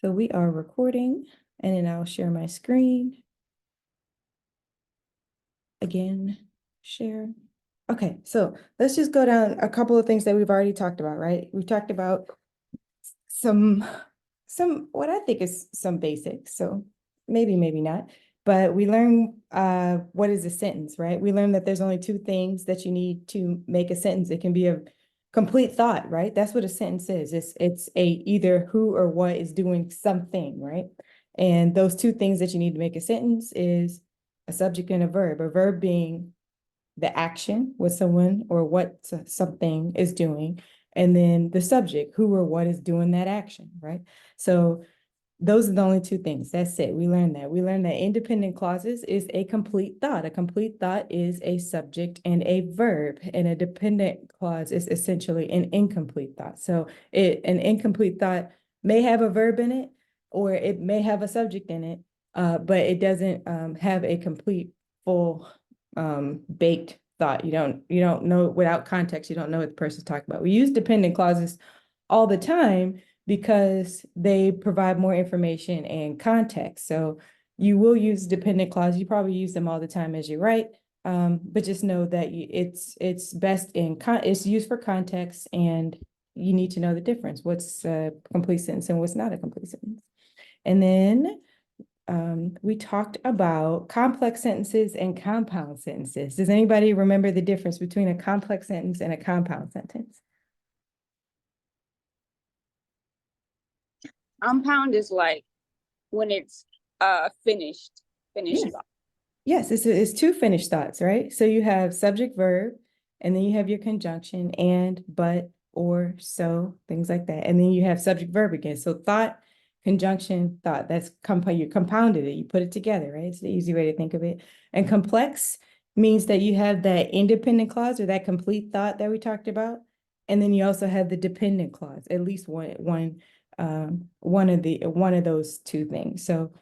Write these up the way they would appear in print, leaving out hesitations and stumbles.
So we are recording, and then I'll share my screen. Again, share. Okay, so let's just go down a couple of things that we've already talked about, right? We've talked about some what I think is some basics. So maybe not. But we learn what is a sentence, right? We learned that there's only two things that you need to make a sentence. It can be a complete thought, right? That's what a sentence is. It's a either who or what is doing something, right? And those two things that you need to make a sentence is a subject and a verb. A verb being the action, what someone or what something is doing, and then the subject, who or what is doing that action, right? So those are the only two things. That's it. We learned that. We learned that independent clauses is a complete thought. A complete thought is a subject and a verb, and a dependent clause is essentially an incomplete thought. So an incomplete thought may have a verb in it, or it may have a subject in it, but it doesn't have a complete, full, baked thought. You don't know without context. You don't know what the person's talking about. We use dependent clauses all the time because they provide more information and context. So you will use dependent clause. You probably use them all the time as you write, but just know that it's best it's used for context, and you need to know the difference. What's a complete sentence and what's not a complete sentence. And then we talked about complex sentences and compound sentences. Does anybody remember the difference between a complex sentence and a compound sentence? Compound is like when it's finished Yes. thought. Yes, it's two finished thoughts, right? So you have subject verb, and then you have your conjunction and, but, or, so, things like that. And then you have subject verb again. So thought, conjunction, thought. That's you compounded it. You put it together, right? It's the easy way to think of it. And complex means that you have that independent clause or that complete thought that we talked about. And then you also have the dependent clause, at least one of those two things. So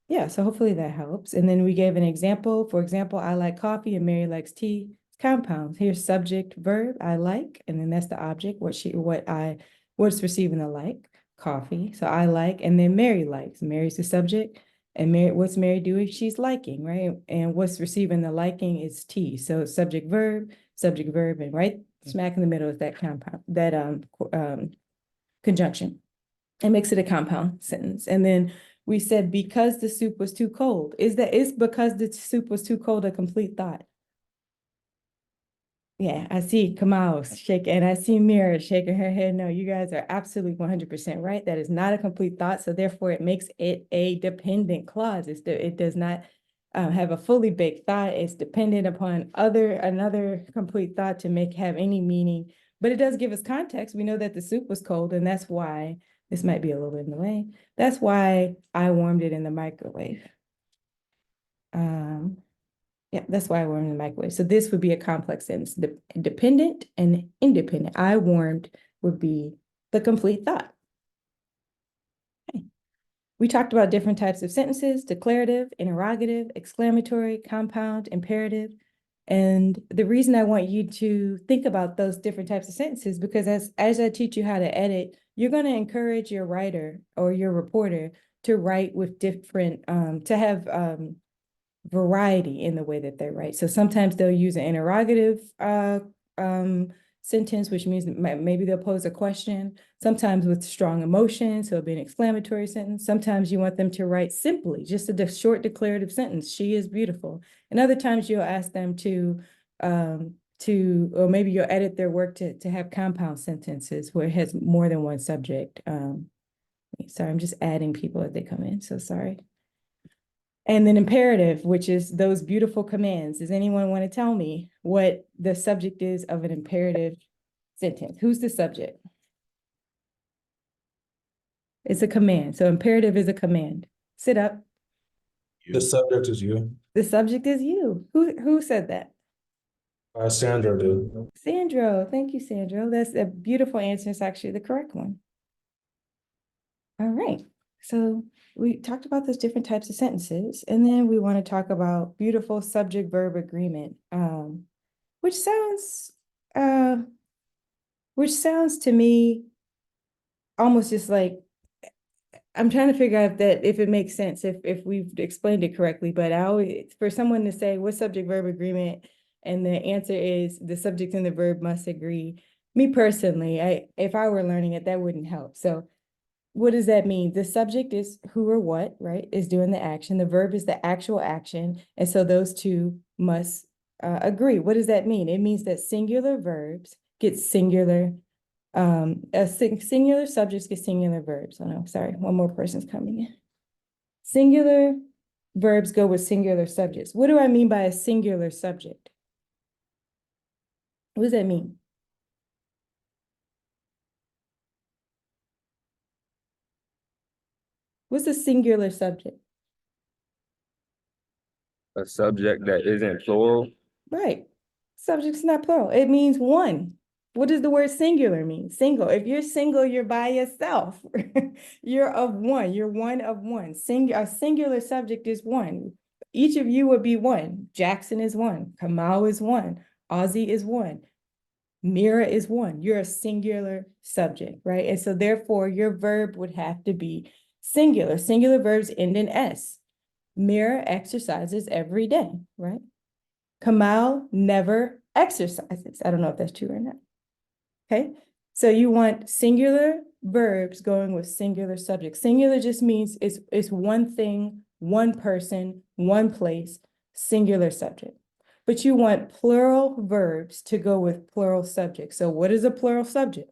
yeah, so hopefully that helps. And then we gave an example. For example, I like coffee and Mary likes tea. It's compounds. Here's subject, verb, I like, and then that's the object, what's receiving the like, coffee. So I like, and then Mary likes. Mary's the subject, and what's Mary doing? She's liking, right? And what's receiving the liking is tea. So subject, verb, and right smack in the middle is that compound, that conjunction. It makes it a compound sentence. And then we said, because the soup was too cold. Is because the soup was too cold a complete thought? Yeah, I see Kamau shaking, and I see Mira shaking her head. No, you guys are absolutely 100% right. That is not a complete thought. So therefore, it makes it a dependent clause. It does not have a fully baked thought. It's dependent upon another complete thought to have any meaning. But it does give us context. We know that the soup was cold, and that's why this might be a little bit in the way. That's why I warmed it in the microwave. Yeah, that's why I warmed in the microwave. So this would be a complex sentence. Dependent and independent. I warmed would be the complete thought. Okay. We talked about different types of sentences: declarative, interrogative, exclamatory, compound, imperative. And the reason I want you to think about those different types of sentences, because as I teach you how to edit, you're going to encourage your writer or your reporter to write with different, to have variety in the way that they write. So sometimes they'll use an interrogative sentence, which means maybe they'll pose a question, sometimes with strong emotion, so it'll be an exclamatory sentence. Sometimes you want them to write simply, just a short declarative sentence, she is beautiful. And other times you'll ask them or maybe you'll edit their work to have compound sentences where it has more than one subject. Sorry, I'm just adding people as they come in, so sorry. And then imperative, which is those beautiful commands. Does anyone want to tell me what the subject is of an imperative sentence? Who's the subject? It's a command. So imperative is a command. Sit up. The subject is you. The subject is you. Who said that? Sandra did. Sandro. Thank you, Sandro. That's a beautiful answer. It's actually the correct one. All right. So we talked about those different types of sentences, and then we want to talk about beautiful subject-verb agreement, which sounds to me almost just like I'm trying to figure out if it makes sense, if we've explained it correctly, but I always, for someone to say what subject verb agreement, and the answer is the subject and the verb must agree. Me personally, if I were learning it, that wouldn't help. So what does that mean? The subject is who or what, right, is doing the action. The verb is the actual action. And so those two must agree. What does that mean? It means that singular verbs get singular singular subjects get singular verbs. Oh no, sorry, one more person's coming in. Singular verbs go with singular subjects. What do I mean by a singular subject? What does that mean? What's a singular subject? A subject that isn't plural. Right. Subject's not plural. It means one. What does the word singular mean? Single. If you're single, you're by yourself. You're of one. You're one of one. A singular subject is one. Each of you would be one. Jackson is one. Kamal is one. Ozzy is one. Mira is one. You're a singular subject, right? And so therefore your verb would have to be singular. Singular verbs end in S. Mira exercises every day, right? Kamal never exercises. I don't know if that's true or not. Okay, so you want singular verbs going with singular subjects. Singular just means it's one thing, one person, one place, singular subject. But you want plural verbs to go with plural subjects. So what is a plural subject?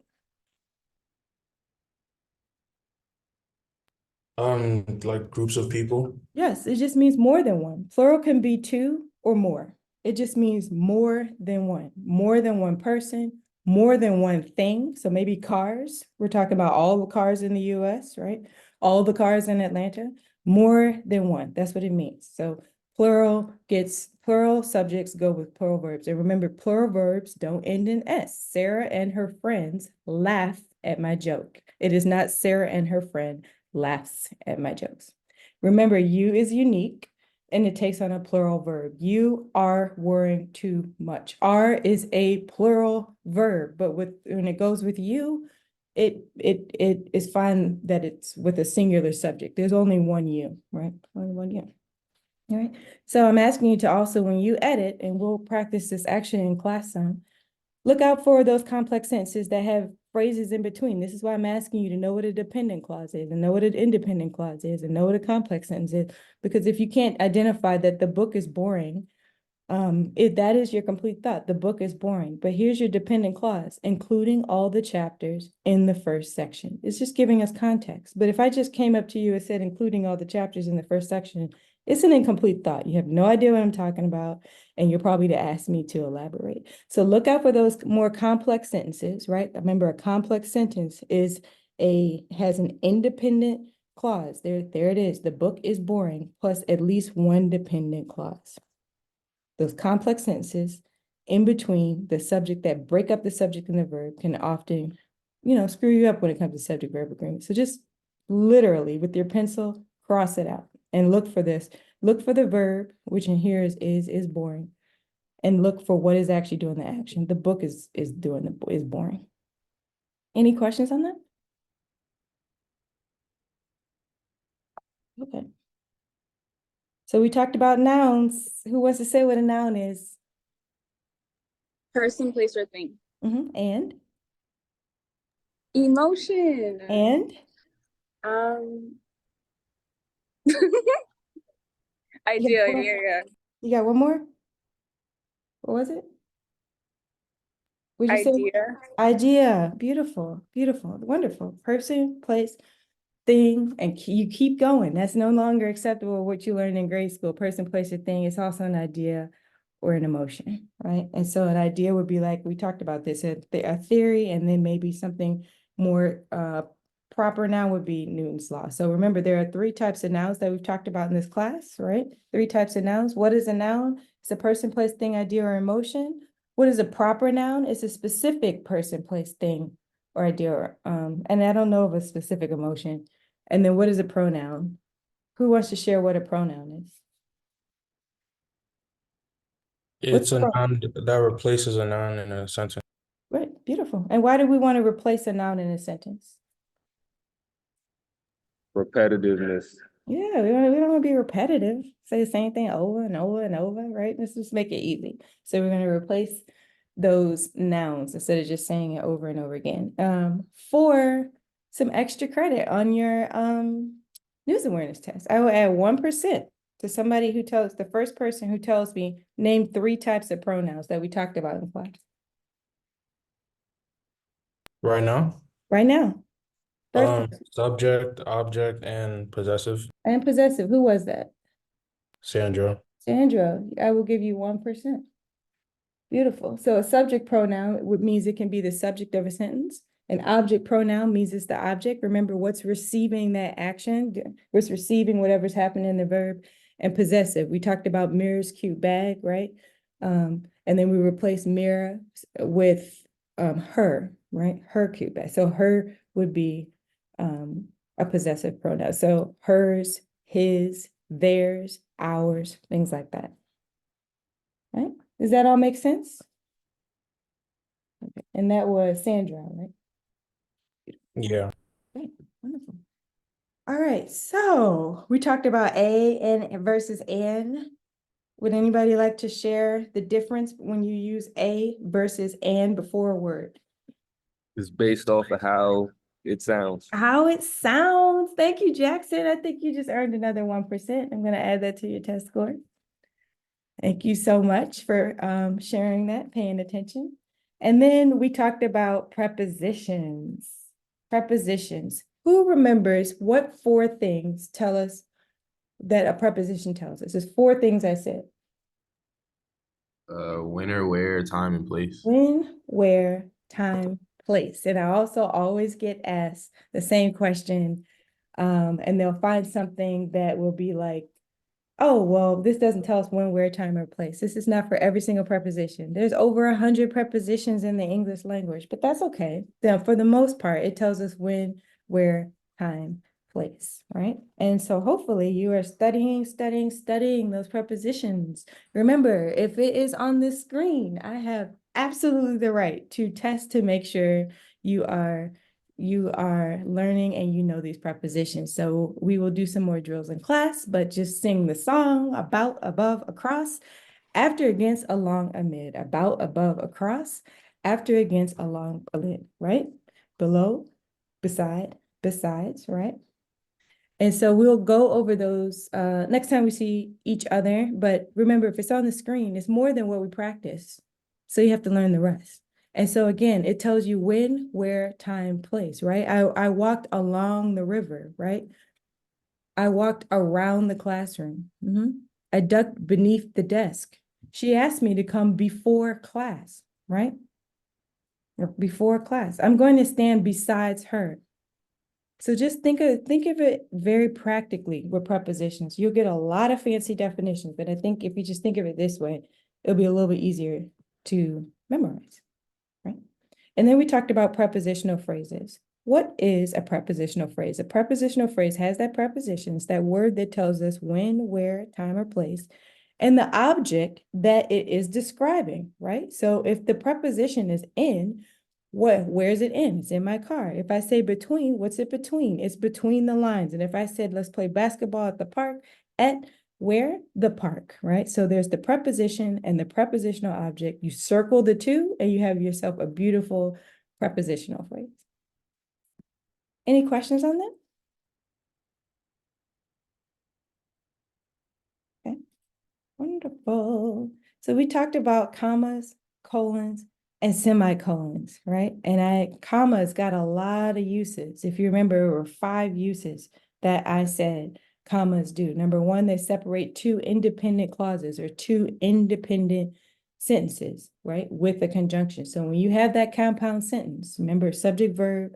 Like groups of people. Yes, it just means more than one. Plural can be two or more. It just means more than one person, more than one thing. So maybe cars. We're talking about all the cars in the US, right? All the cars in Atlanta, more than one. That's what it means. So plural subjects go with plural verbs. And remember, plural verbs don't end in S. Sarah and her friends laugh at my joke. It is not Sarah and her friend laughs at my jokes. Remember, you is unique and it takes on a plural verb. You are worrying too much. Are is a plural verb, but when it goes with you, it is fine that it's with a singular subject. There's only one you, right? Only one you. All right. So I'm asking you to also, when you edit, and we'll practice this actually in class some, look out for those complex sentences that have phrases in between. This is why I'm asking you to know what a dependent clause is, and know what an independent clause is, and know what a complex sentence is. Because if you can't identify that the book is boring, that is your complete thought. The book is boring. But here's your dependent clause, including all the chapters in the first section. It's just giving us context. But if I just came up to you and said, including all the chapters in the first section, it's an incomplete thought. You have no idea what I'm talking about, and you're probably to ask me to elaborate. So look out for those more complex sentences, right? Remember, a complex sentence has an independent clause. There it is. The book is boring, plus at least one dependent clause. Those complex sentences in between the subject that break up the subject and the verb can often, screw you up when it comes to subject verb agreement. So just literally with your pencil, cross it out and look for this. Look for the verb, which in here is boring, and look for what is actually doing the action. The book is boring. Any questions on that? Okay. So we talked about nouns. Who wants to say what a noun is? Person, place, or thing. And? Emotion. And? Idea, Yeah. yeah. You got one more? What was it? What'd you say? Idea. Idea. Beautiful, beautiful, wonderful. Person, place, thing, and you keep going. That's no longer acceptable what you learned in grade school. Person, place, or thing. It's also an idea or an emotion, right? And so an idea would be like, we talked about this, a theory, and then maybe something more proper noun would be Newton's law. So remember, there are 3 types of nouns that we've talked about in this class, right? 3 types of nouns. What is a noun? It's a person, place, thing, idea, or emotion. What is a proper noun? It's a specific person, place, thing, or idea, or, and I don't know of a specific emotion. And then what is a pronoun? Who wants to share what a pronoun is? It's a noun that replaces a noun in a sentence. Right, beautiful. And why do we want to replace a noun in a sentence? repetitiveness. Yeah, we don't want to be repetitive. Say the same thing over and over and over, right? Let's just make it easy. So we're going to replace those nouns instead of just saying it over and over again. For some extra credit on your news awareness test, I will add 1% to somebody who tells the first person who tells me name 3 types of pronouns that we talked about in class Right now, right now. First person. subject, object, and possessive. And possessive. Who was that? Sandra. Sandra. I will give you 1%. Beautiful. So a subject pronoun means it can be the subject of a sentence. An object pronoun means it's the object. Remember what's receiving that action, what's receiving whatever's happening in the verb. And possessive, we talked about Mira's cute bag, right? And then we replace Mira with her, right? Her cute bag. So her would be a possessive pronoun. So hers, his, theirs, ours, things like that. Right? Does that all make sense? Okay. And that was Sandra, right? Yeah. Great, wonderful. All right, so we talked about a and versus and. Would anybody like to share the difference when you use a versus and before a word? It's based off of how it sounds. How it sounds. Thank you, Jackson. I think you just earned another 1%. I'm going to add that to your test score. Thank you so much for sharing that, paying attention. And then we talked about prepositions. Prepositions. Who remembers what 4 things tell us that a preposition tells us? There's 4 things I said. When or where, time and place. When, where, time, place. And I also always get asked the same question, and they'll find something that will be like, oh, well, this doesn't tell us when, where, time, or place. This is not for every single preposition. There's over 100 prepositions in the English language, but that's okay. Now, for the most part, it tells us when, where, time, place, right? And so hopefully you are studying those prepositions. Remember, if it is on this screen, I have absolutely the right to test to make sure you are learning and you know these prepositions. So we will do some more drills in class, but just sing the song about, above, across, after, against, along, amid, about, above, across, after, against, along, amid, right? Below, beside, besides, right? And so we'll go over those next time we see each other. But remember, if it's on the screen, it's more than what we practice. So you have to learn the rest. And so again, it tells you when, where, time, place, right? I walked along the river, right? I walked around the classroom. I ducked beneath the desk. She asked me to come before class, right? Before class. I'm going to stand besides her. So just think of it very practically with prepositions. You'll get a lot of fancy definitions, but I think if you just think of it this way, it'll be a little bit easier to memorize, right? And then we talked about prepositional phrases. What is a prepositional phrase? A prepositional phrase has that preposition, it's that word that tells us when, where, time, or place, and the object that it is describing, right? So if the preposition is in, where's it in? It's in my car. If I say between, what's it between? It's between the lines. And if I said, let's play basketball at the park, at where? The park, right? So there's the preposition and the prepositional object. You circle the two and you have yourself a beautiful prepositional phrase. Any questions on that? Okay, wonderful. So we talked about commas, colons, and semicolons, right? And commas got a lot of uses. If you remember, there were 5 uses that I said commas do. Number 1, they separate 2 independent clauses or 2 independent sentences, right? With a conjunction. So when you have that compound sentence, remember subject, verb,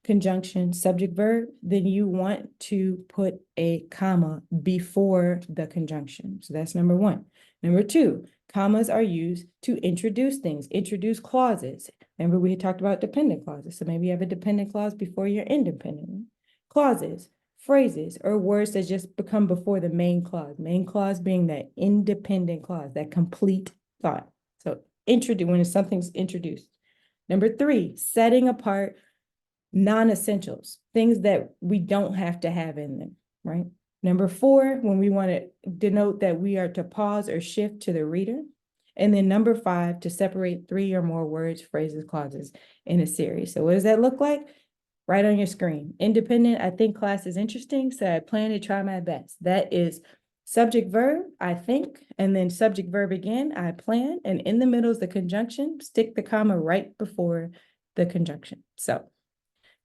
conjunction, subject, verb, then you want to put a comma before the conjunction. So that's number 1. Number 2, commas are used to introduce things, introduce clauses. Remember, we had talked about dependent clauses. So maybe you have a dependent clause before your independent clauses, phrases, or words that just become before the main clause. Main clause being that independent clause, that complete thought. So when something's introduced. Number 3, setting apart non-essentials, things that we don't have to have in them, right? Number 4, when we want to denote that we are to pause or shift to the reader. And then number 5, to separate 3 or more words, phrases, clauses in a series. So what does that look like? Right on your screen. Independent, I think class is interesting, so I plan to try my best. That is subject verb, I think, and then subject verb again, I plan, and in the middle is the conjunction, stick the comma right before the conjunction. So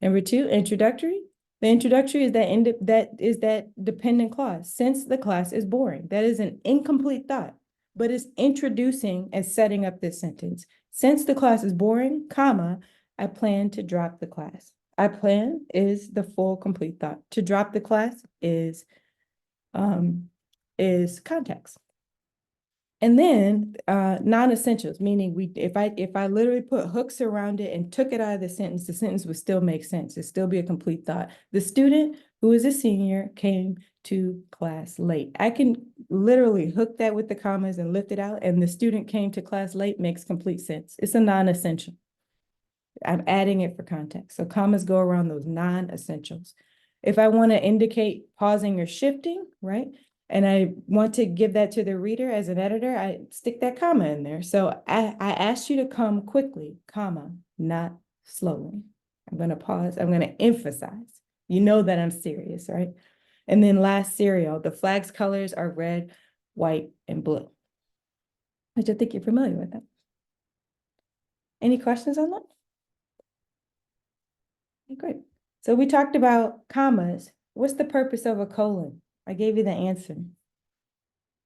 number 2, introductory. The introductory is that dependent clause. Since the class is boring, that is an incomplete thought, but it's introducing and setting up this sentence. Since the class is boring, comma, I plan to drop the class. I plan is the full complete thought. To drop the class is context. And then non-essentials, meaning if I literally put hooks around it and took it out of the sentence would still make sense. It'd still be a complete thought. The student who is a senior came to class late. I can literally hook that with the commas and lift it out, and the student came to class late makes complete sense. It's a non-essential. I'm adding it for context. So commas go around those non-essentials. If I want to indicate pausing or shifting, right? And I want to give that to the reader as an editor, I stick that comma in there. So I asked you to come quickly, comma, not slowly. I'm going to pause. I'm going to emphasize. You know that I'm serious, right? And then last serial, the flag's colors are red, white, and blue. Which I think you're familiar with that. Any questions on that? Okay, great. So we talked about commas. What's the purpose of a colon? I gave you the answer.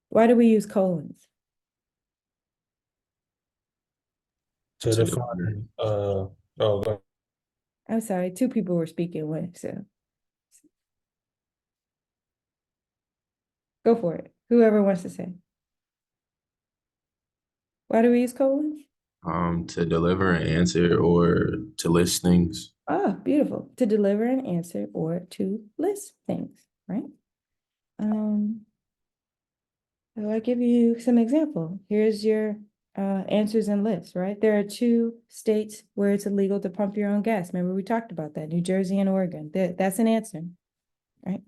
Why do we use colons? To define, I'm sorry, 2 people were speaking one, so. Go for it. Whoever wants to say. Why do we use colons? To deliver an answer or to list things. Ah, beautiful. To deliver an answer or to list things, right? So I'll give you some example. Here's your answers and lists, right? There are 2 states where it's illegal to pump your own gas. Remember, we talked about that, New Jersey and Oregon. That's an answer, right?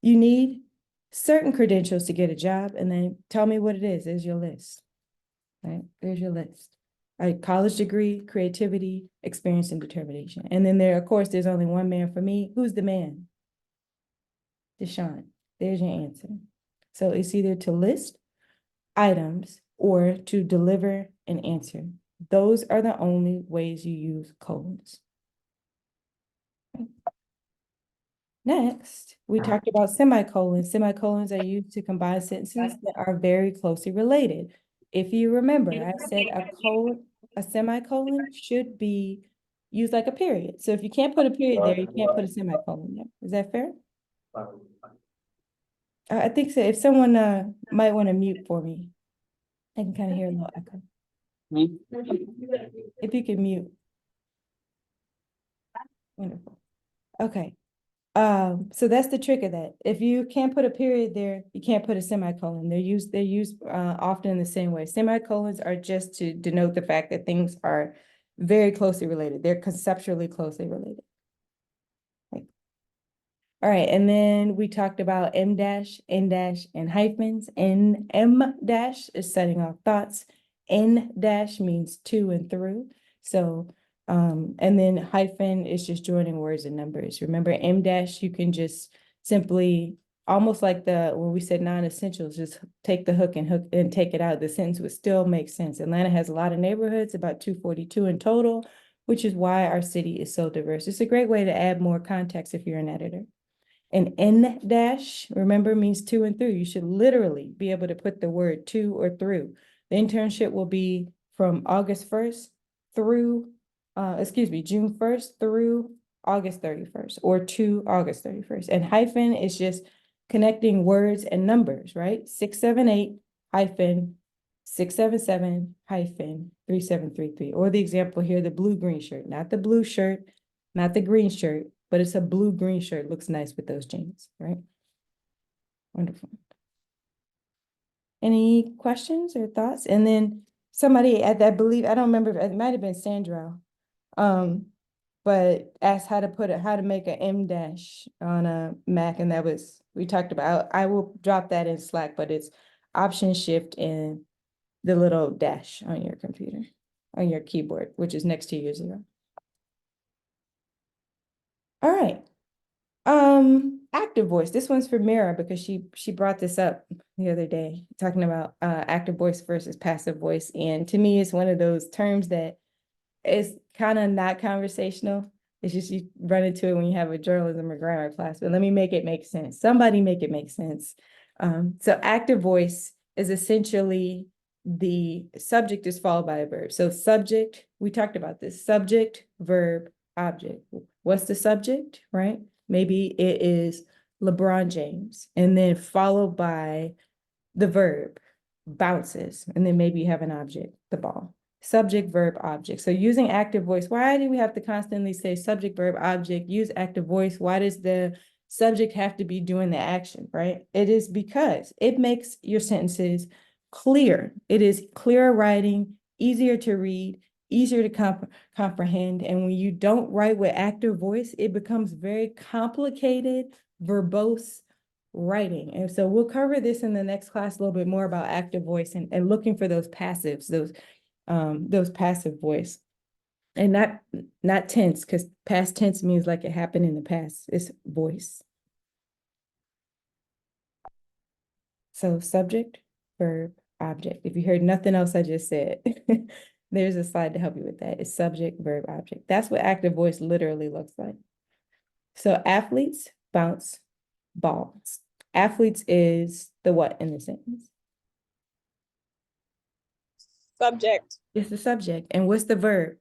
You need certain credentials to get a job, and then tell me what it is. There's your list, right? There's your list. College degree, creativity, experience, and determination. And then of course, there's only one man for me. Who's the man? Deshaun. There's your answer. So it's either to list items or to deliver an answer. Those are the only ways you use colons. Next, we talked about semicolons. Semicolons are used to combine sentences that are very closely related. If you remember, I said a semicolon should be used like a period. So if you can't put a period there, you can't put a semicolon there. Is that fair? I think so. If someone might want to mute for me, I can kind of hear a little echo. If you can mute. Wonderful. Okay. So that's the trick of that. If you can't put a period there, you can't put a semicolon. They're used often in the same way. Semicolons are just to denote the fact that things are very closely related. They're conceptually closely related. Right. All right, and then we talked about M dash, N dash, and hyphens. M dash is setting off thoughts. N dash means to and through. So and then hyphen is just joining words and numbers. Remember, M dash, you can just simply, almost like when we said non-essentials, just take the hook and take it out. The sentence would still make sense. Atlanta has a lot of neighborhoods, about 242 in total, which is why our city is so diverse. It's a great way to add more context if you're an editor. And N dash, remember, means to and through. You should literally be able to put the word to or through. The internship will be from August 1st through June 1st through August 31st or to August 31st. And hyphen is just connecting words and numbers, right? 678 hyphen 677 hyphen 3733. Or the example here, the blue-green shirt, not the blue shirt, not the green shirt, but it's a blue-green shirt. Looks nice with those jeans, right? Wonderful. Any questions or thoughts? And then somebody, I believe, I don't remember, it might have been Sandra, but asked how to make an M dash on a Mac, and we talked about, I will drop that in Slack, but it's Option Shift and the little dash on your computer, on your keyboard, which is next to your 0. All right. Active voice. This one's for Mira because she brought this up the other day, talking about active voice versus passive voice. And to me, it's one of those terms that is kind of not conversational. It's just you run into it when you have a journalism or grammar class. But let me make it make sense. Somebody make it make sense. So active voice is essentially the subject is followed by a verb. So subject, we talked about this, subject, verb, object. What's the subject, right? Maybe it is LeBron James, and then followed by the verb, bounces, and then maybe you have an object, the ball. Subject, verb, object. So using active voice, why do we have to constantly say subject, verb, object, use active voice? Why does the subject have to be doing the action, right? It is because it makes your sentences clear. It is clearer writing, easier to read, easier to comprehend. And when you don't write with active voice, it becomes very complicated, verbose writing. And so we'll cover this in the next class a little bit more about active voice and looking for those passives, those passive voice. And not tense, because past tense means like it happened in the past. It's voice. So subject, verb, object. If you heard nothing else I just said, there's a slide to help you with that. It's subject, verb, object. That's what active voice literally looks like. So athletes bounce balls. Athletes is the what in the sentence? Subject. It's the subject. And what's the verb?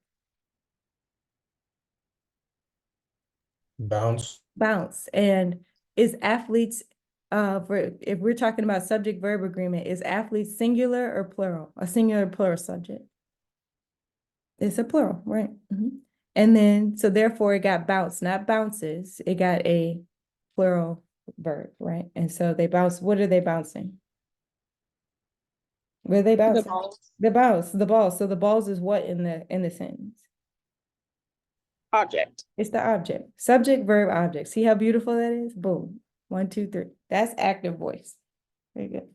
Bounce. Bounce. And is athletes, if we're talking about subject verb agreement, is athletes singular or plural? A singular or plural subject? It's a plural, right? And then, so therefore it got bounce, not bounces. It got a plural verb, right? And so they bounce. What are they bouncing? Where are they bouncing? The balls. The bounce, the ball. So the balls is what in the sentence? Object. It's the object. Subject, verb, object. See how beautiful that is? Boom. 1, 2, 3. That's active voice. Very good.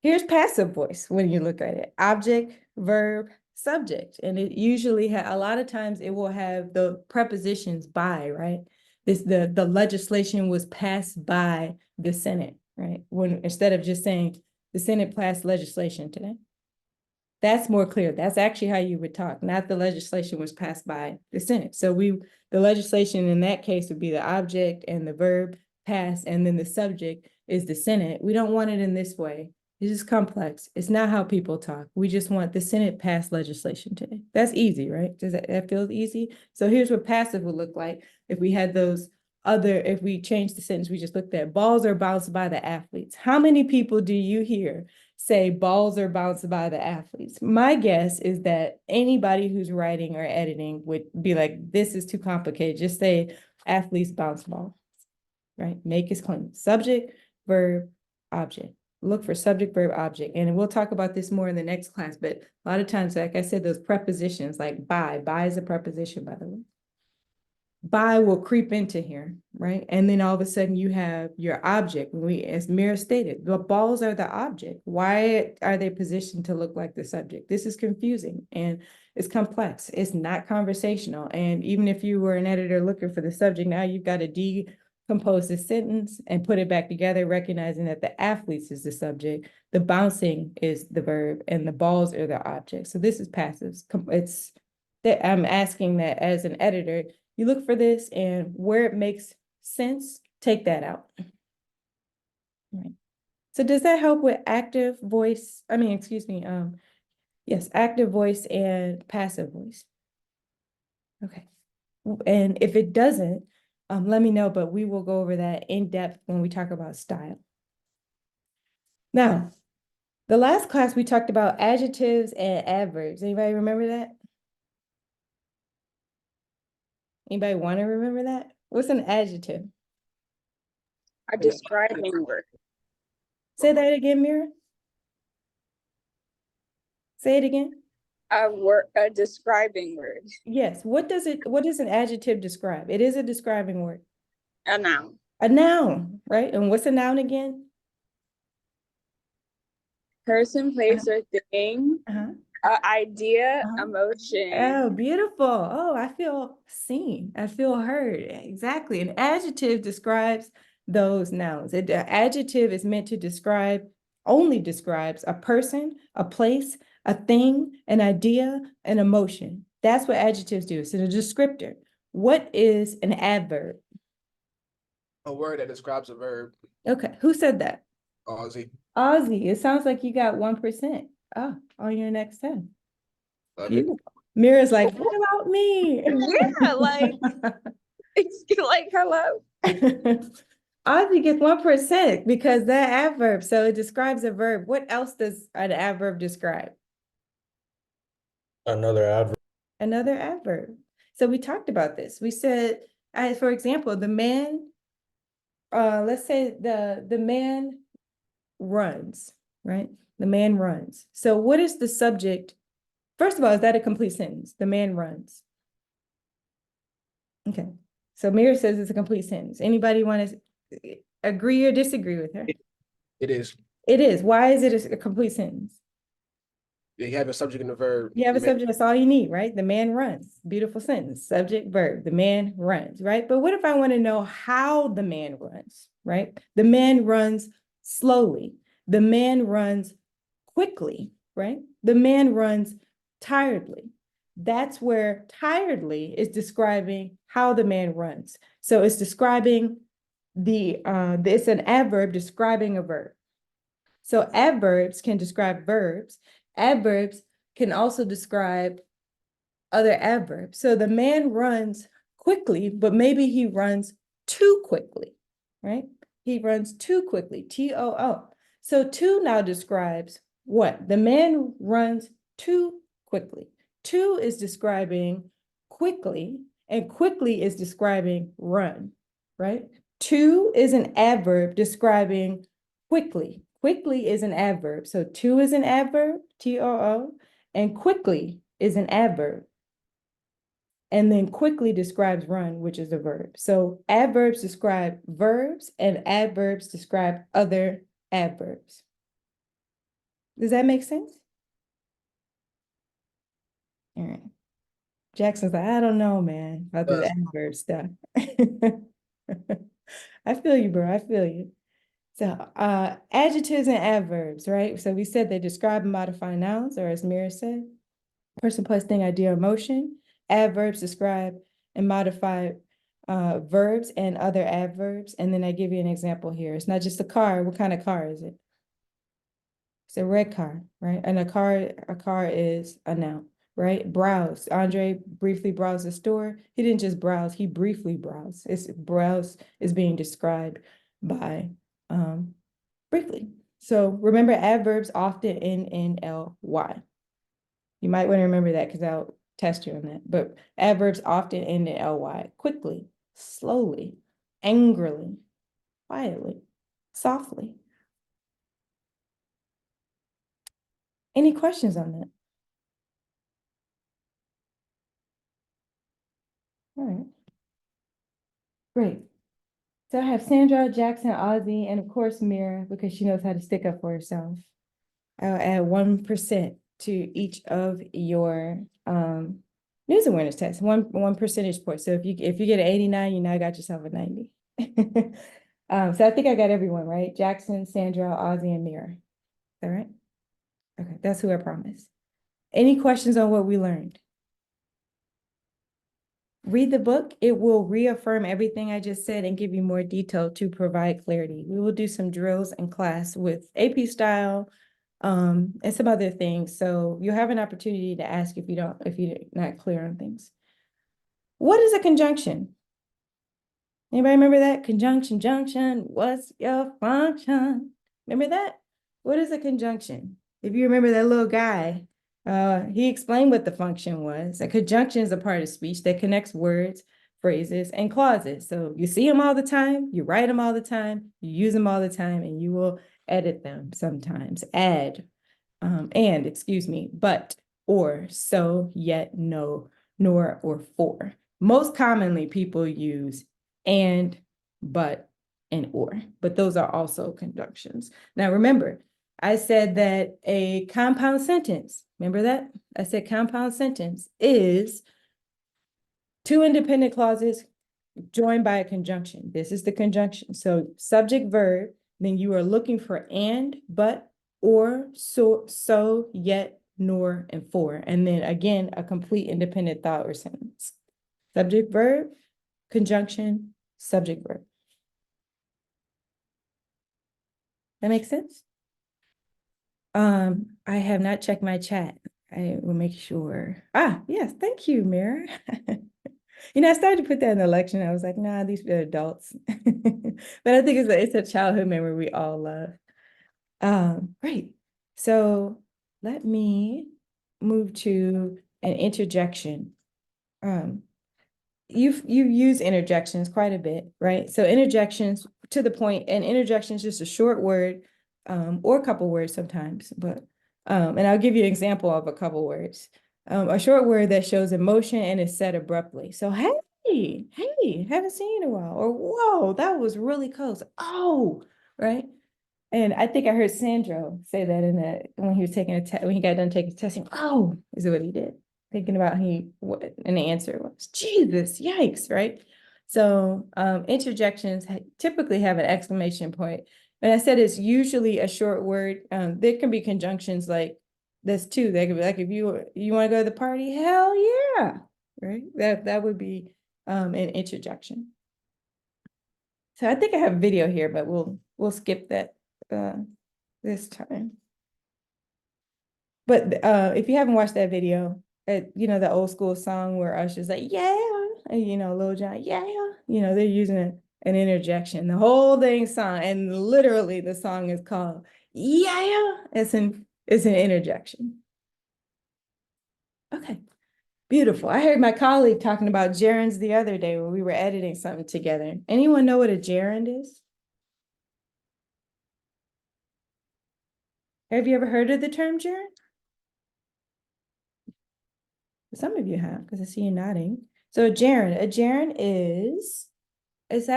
Here's passive voice when you look at it. Object, verb, subject. And it usually a lot of times it will have the prepositions by, right? The legislation was passed by the Senate, right? When instead of just saying the Senate passed legislation today. That's more clear. That's actually how you would talk, not the legislation was passed by the Senate. So the legislation in that case would be the object and the verb passed, and then the subject is the Senate. We don't want it in this way. It's just complex. It's not how people talk. We just want the Senate passed legislation today. That's easy, right? That feels easy? So here's what passive would look like if we had those if we change the sentence we just looked at. Balls are bounced by the athletes. How many people do you hear say balls are bounced by the athletes? My guess is that anybody who's writing or editing would be like, this is too complicated. Just say athletes bounce balls, right? Make it clean. Subject, verb, object. Look for subject, verb, object. And we'll talk about this more in the next class, but a lot of times, like I said, those prepositions like by is a preposition, by the way. By will creep into here, right? And then all of a sudden you have your object. As Mira stated, the balls are the object. Why are they positioned to look like the subject? This is confusing and it's complex. It's not conversational. And even if you were an editor looking for the subject, now you've got to decompose the sentence and put it back together, recognizing that the athletes is the subject, the bouncing is the verb, and the balls are the object. So this is passive. It's that I'm asking that as an editor, you look for this, and where it makes sense, take that out. Right. So does that help with active voice? Yes, active voice and passive voice. Okay. And if it doesn't, let me know, but we will go over that in depth when we talk about style. Now, the last class we talked about adjectives and adverbs. Anybody remember that? Anybody want to remember that? What's an adjective? A describing word. Say that again, Mira. Say it again. A describing word, Yes, what does an adjective describe? It is a describing word. a noun, A noun, right? And what's a noun again? person, place, or thing, Uh-huh. idea, Uh-huh. emotion. Oh, beautiful. Oh, I feel seen. I feel heard. Exactly. An adjective describes those nouns. An adjective is meant to only describes a person, a place, a thing, an idea, an emotion. That's what adjectives do. It's a descriptor. What is an adverb? A word that describes a verb. Okay, who said that? Aussie. Ozzy, it sounds like you got 1%. Oh, on your next 10. Love it. Beautiful. Mira's like, what about me? Yeah, like it's like hello. Ozzy gets 1% because that adverb, so it describes a verb. What else does an adverb describe? Another adverb. Another adverb. So we talked about this. We said, for example, the man, let's say the man runs, right? The man runs. So what is the subject? First of all, is that a complete sentence? The man runs. Okay. So Mira says it's a complete sentence. Anybody want to agree or disagree with her? It is. It is. Why is it a complete sentence? You have a subject and a verb. You have a subject, that's all you need, right? The man runs. Beautiful sentence. Subject, verb. The man runs, right? But what if I want to know how the man runs, right? The man runs slowly. The man runs quickly, right? The man runs tiredly. That's where tiredly is describing how the man runs. So it's describing it's an adverb describing a verb. So adverbs can describe verbs. Adverbs can also describe other adverbs. So the man runs quickly, but maybe he runs too quickly, right? He runs too quickly, T-O-O. So too now describes what? The man runs too quickly. Too is describing quickly, and quickly is describing run, right? Too is an adverb describing quickly. Quickly is an adverb. So too is an adverb, T-O-O, and quickly is an adverb. And then quickly describes run, which is a verb. So adverbs describe verbs and adverbs describe other adverbs. Does that make sense? All right. Jackson's like, I don't know, man, about this adverb stuff. I feel you, bro. I feel you. So adjectives and adverbs, right? So we said they describe and modify nouns, or as Mira said, person, place, thing, idea, emotion. Adverbs describe and modify verbs and other adverbs. And then I give you an example here. It's not just a car. What kind of car is it? It's a red car, right? And a car is a noun, right? Browse. Andre briefly browsed the store. He didn't just browse, he briefly browsed. Browse is being described by briefly. So remember, adverbs often end in ly. You might want to remember that because I'll test you on that. But adverbs often end in ly. Quickly, slowly, angrily, quietly, softly. Any questions on that? All right. Great. So I have Sandra, Jackson, Ozzy, and of course Mira, because she knows how to stick up for herself. I'll add 1% to each of your news awareness tests, one percentage point. So if you get an 89, you now got yourself a 90. So I think I got everyone, right? Jackson, Sandra, Ozzy, and Mira. All right. Okay, that's who I promised. Any questions on what we learned? Read the book. It will reaffirm everything I just said and give you more detail to provide clarity. We will do some drills in class with AP style, and some other things. So you'll have an opportunity to ask if you're not clear on things. What is a conjunction? Anybody remember that? Conjunction, junction, what's your function? Remember that? What is a conjunction? If you remember that little guy, he explained what the function was. A conjunction is a part of speech that connects words, phrases, and clauses. So you see them all the time, you write them all the time, you use them all the time, and you will edit them sometimes. Add, excuse me, but or, so, yet, no, nor, or for. Most commonly, people use and, but, and or, but those are also conjunctions. Now, remember, I said that a compound sentence, remember that? I said compound sentence is two independent clauses joined by a conjunction. This is the conjunction. So subject verb, then you are looking for and, but, or, so, yet, nor, and for. And then again, a complete independent thought or sentence. Subject verb, conjunction, subject verb. That makes sense? I have not checked my chat. I will make sure. Ah, yes, thank you, Mira. You know, I started to put that in the election. I was like, nah, these are adults. But I think it's a childhood memory we all love. Great. So let me move to an interjection. You've used interjections quite a bit, right? So interjections to the point, and interjection is just a short word, or a couple words sometimes, but and I'll give you an example of a couple words. A short word that shows emotion and is said abruptly. So, hey, haven't seen you in a while, or whoa, that was really close. Oh, right. And I think I heard Sandro say that when he was taking a test, when he got done taking testing. Oh, is what he did. Thinking about and the answer was Jesus, yikes, right? So interjections typically have an exclamation point. And I said it's usually a short word. There can be conjunctions like this too. They could be like, if you want to go to the party, hell yeah, right? That would be an interjection. So I think I have a video here, but we'll skip that this time. But if you haven't watched that video, you know, the old school song where Usher's like, yeah, and you know, Lil Jon, yeah, you know, they're using an interjection, the whole dang song, and literally the song is called Yeah, it's an interjection. Okay, beautiful. I heard my colleague talking about gerunds the other day when we were editing something together. Anyone know what a gerund is? Have you ever heard of the term gerund? Some of you have, because I see you nodding. So a gerund is, it's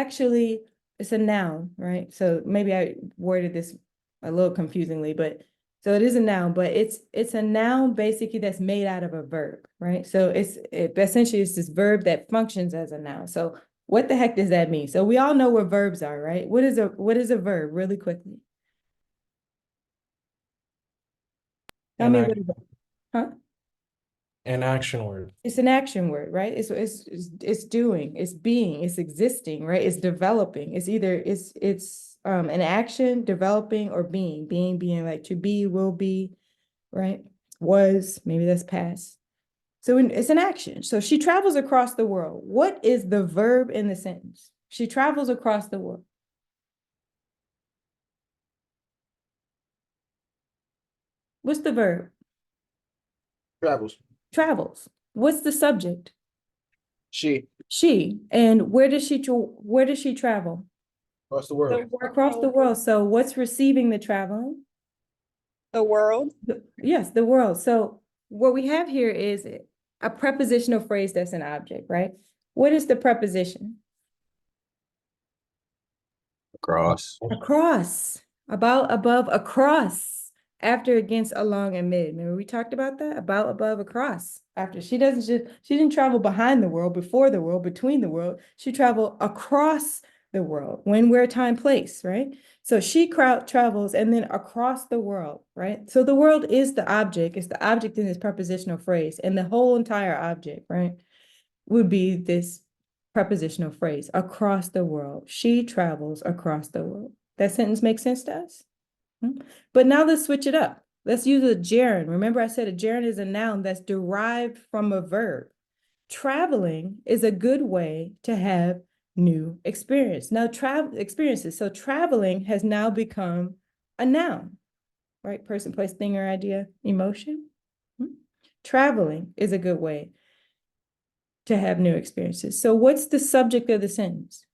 a noun, right? So maybe I worded this a little confusingly, but so it is a noun, but it's a noun basically that's made out of a verb, right? So essentially it's this verb that functions as a noun. So what the heck does that mean? So we all know what verbs are, right? What is a verb really quickly? Tell me what is it? Huh? An action word. It's an action word, right? It's doing, it's being, it's existing, right? It's developing. It's either an action, developing, or being like to be, will be, right? Was, maybe that's past. So it's an action. So she travels across the world. What is the verb in the sentence? She travels across the world. What's the verb? Travels. Travels. What's the subject? She. She. And where does she travel? Across the world. Across the world. So what's receiving the traveling? The world. Yes, the world. So what we have here is a prepositional phrase that's an object, right? What is the preposition? Across. Across, about, above, across, after, against, along, and mid. Remember we talked about that? About, above, across. After she didn't travel behind the world, before the world, between the world. She traveled across the world, when, where, time, place, right? So she travels and then across the world, right? So the world is the object. It's the object in this prepositional phrase, and the whole entire object, right, would be this prepositional phrase, across the world. She travels across the world. That sentence makes sense to us? But now let's switch it up. Let's use a gerund. Remember I said a gerund is a noun that's derived from a verb. Traveling is a good way to have new experiences. So traveling has now become a noun, right? Person, place, thing, or idea, emotion. Traveling is a good way to have new experiences. So what's the subject of the sentence?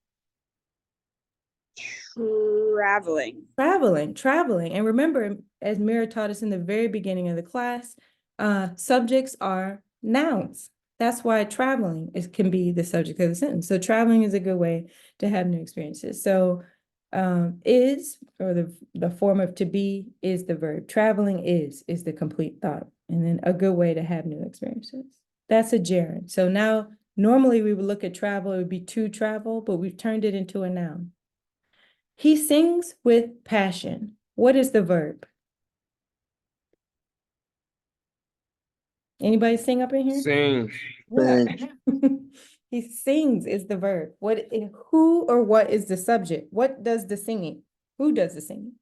Traveling. Traveling. And remember, as Mira taught us in the very beginning of the class, Subjects are nouns. That's why traveling can be the subject of the sentence. So traveling is a good way to have new experiences. So is, or the form of to be, is the verb. Traveling is the complete thought. And then a good way to have new experiences. That's a gerund. So now normally we would look at travel, it would be to travel, but we've turned it into a noun. He sings with passion. What is the verb? Anybody sing up in here? Sing. Yeah. He sings is the verb. Who or what is the subject? What does the singing? Who does the singing?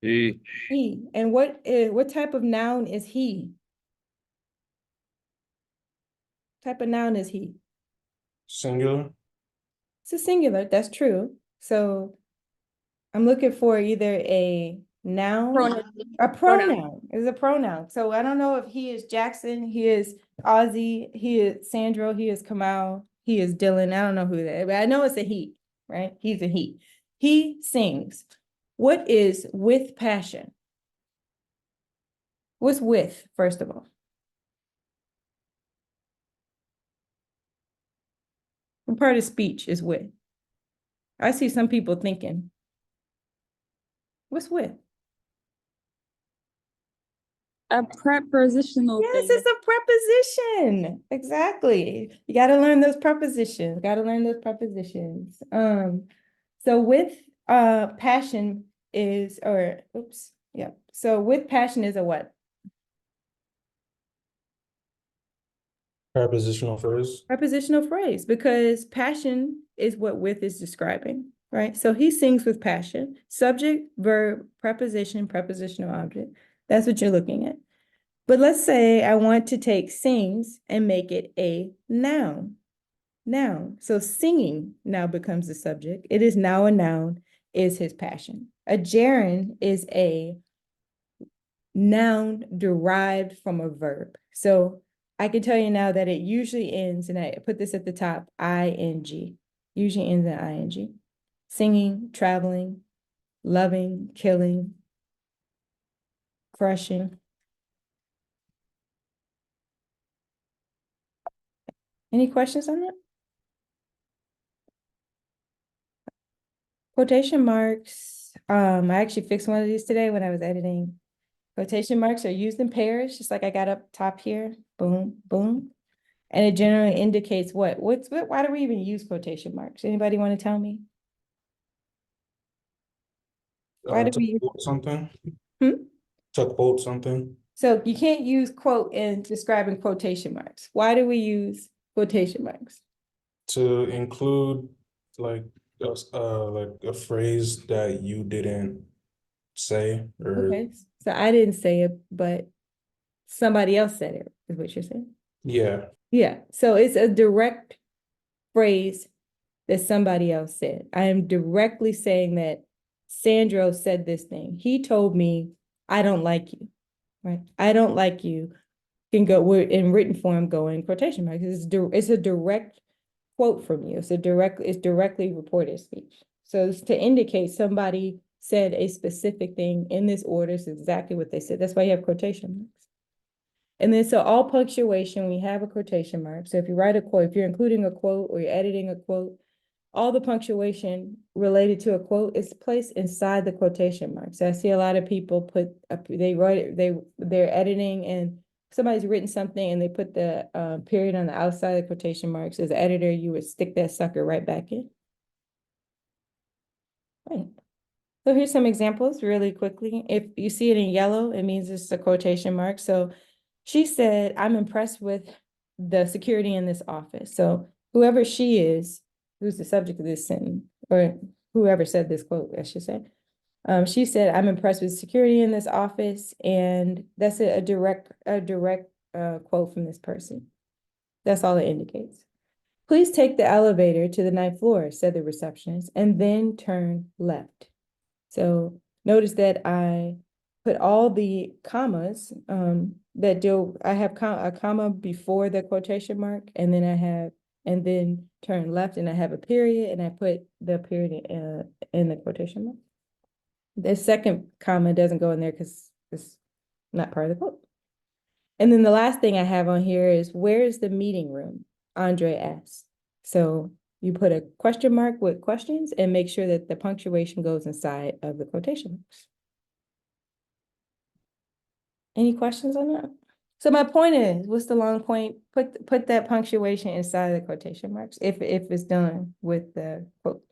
He. He. And what type of noun is he? Type of noun is he? Singular. It's a singular, that's true. So I'm looking for either a noun, Pronoun. a pronoun. It's a pronoun. So I don't know if he is Jackson, he is Ozzy, he is Sandro, he is Kamal, he is Dylan. I don't know who that is, but I know it's a he, right? He's a he. He sings. What is with passion? What's with, first of all? What part of speech is with? I see some people thinking. What's with? A prepositional Yes, thing. it's a preposition. Exactly. You got to learn those prepositions. Got to learn those prepositions. So with passion is, or oops, yeah. So with passion is a what? Prepositional phrase. Prepositional phrase, because passion is what with is describing, right? So he sings with passion. Subject, verb, preposition, prepositional object. That's what you're looking at. But let's say I want to take sings and make it a noun. Noun. So singing now becomes the subject. It is now a noun, is his passion. A gerund is a noun derived from a verb. So I can tell you now that it usually ends, and I put this at the top, ing. Usually ends in ing. Singing, traveling, loving, killing, crushing. Any questions on that? Quotation marks. I actually fixed one of these today when I was editing. Quotation marks are used in pairs, just like I got up top here. Boom, boom. And it generally indicates what? Why do we even use quotation marks? Anybody want to tell me? Why do To we? quote something. Hmm? To quote something. So you can't use quote in describing quotation marks. Why do we use quotation marks? To include like a phrase that you didn't say or Okay, so I didn't say it, but somebody else said it, is what you're saying? yeah. Yeah, so it's a direct phrase that somebody else said. I am directly saying that Sandro said this thing. He told me, I don't like you, right? I don't like you can go, we're in written form, go in quotation marks. It's a direct quote from you. It's directly reported speech. So it's to indicate somebody said a specific thing in this order. It's exactly what they said. That's why you have quotation marks. And then so all punctuation, we have a quotation mark. So if you write a quote, if you're including a quote or you're editing a quote, all the punctuation related to a quote is placed inside the quotation marks. So I see a lot of people they're editing and somebody's written something and they put the period on the outside of the quotation marks. As an editor, you would stick that sucker right back in. Right. So here's some examples really quickly. If you see it in yellow, it means it's a quotation mark. So she said, I'm impressed with the security in this office. So whoever she is, who's the subject of this sentence, or whoever said this quote, I should say. She said, I'm impressed with security in this office. And that's a direct quote from this person. That's all it indicates. Please take the elevator to the 9th floor, said the receptionist, and then turn left. So notice that I put all the commas I have a comma before the quotation mark, and then turn left, and I have a period, and I put the period in the quotation mark. The second comma doesn't go in there because it's not part of the quote. And then the last thing I have on here is, where is the meeting room? Andre asks. So you put a question mark with questions and make sure that the punctuation goes inside of the quotation marks. Any questions on that? So my point is, what's the long point? Put that punctuation inside the quotation marks if it's done with the quote.